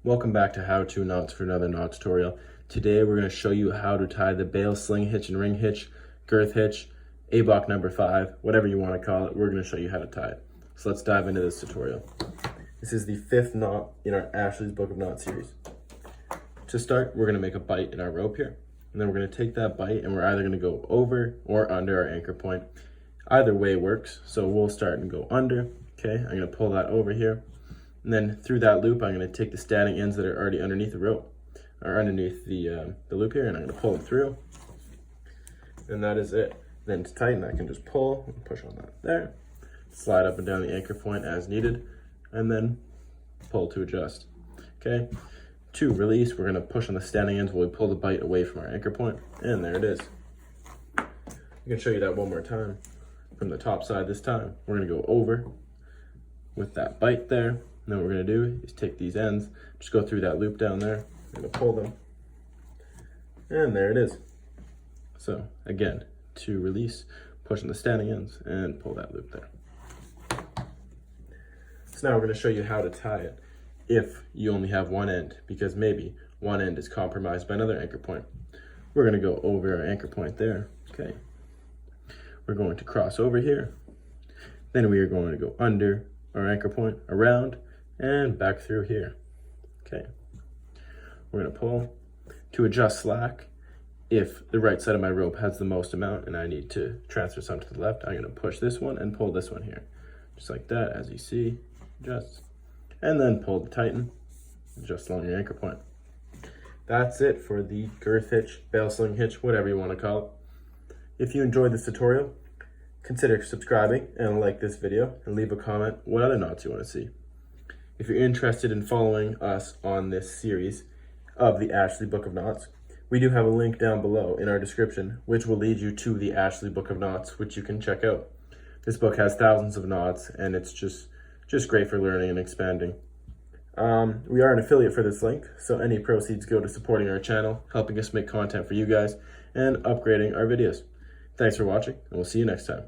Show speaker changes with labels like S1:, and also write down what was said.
S1: Welcome back to How To Knots for another knot tutorial. Today we're going to show you how to tie the Bale Sling Hitch and Ring Hitch, Girth Hitch, ABOK number 5, whatever you want to call it. We're going to show you how to tie it. So let's dive into this tutorial. This is the 5th knot in our Ashley's Book of Knots series. To start, we're going to make a bite in our rope here. And then we're going to take that bite and we're either going to go over or under our anchor point. Either way works. So we'll start and go under. Okay, I'm going to pull that over here. And then through that loop, I'm going to take the standing ends that are already underneath the rope, or underneath the loop here, and I'm going to pull it through. And that is it. Then to tighten, I can just pull and push on that there, slide up and down the anchor point as needed, and then pull to adjust. Okay. To release, we're going to push on the standing ends while we pull the bite away from our anchor point, and there it is. I'm going to show you that one more time. From the top side this time, we're going to go over with that bite there. And then what we're going to do is take these ends, just go through that loop down there, we're going to pull them, and there it is. So again, to release, push on the standing ends and pull that loop there. So now we're going to show you how to tie it if you only have one end, because maybe one end is compromised by another anchor point. We're going to go over our anchor point there. Okay. We're going to cross over here. Then we are going to go under our anchor point, around, and back through here. Okay. We're going to pull. To adjust slack, if the right side of my rope has the most amount and I need to transfer some to the left, I'm going to push this one and pull this one here. Just like that, as you see. Adjust. And then pull to tighten. Adjust along your anchor point. That's it for the Girth Hitch, Bale Sling Hitch, whatever you want to call it. If you enjoyed this tutorial, consider subscribing and like this video and leave a comment what other knots you want to see. If you're interested in following us on this series of the Ashley Book of Knots, we do have a link down below in our description which will lead you to the Ashley Book of Knots, which you can check out. This book has thousands of knots and it's just great for learning and expanding. We are an affiliate for this link, so any proceeds go to supporting our channel, helping us make content for you guys, and upgrading our videos. Thanks for watching, and we'll see you next time.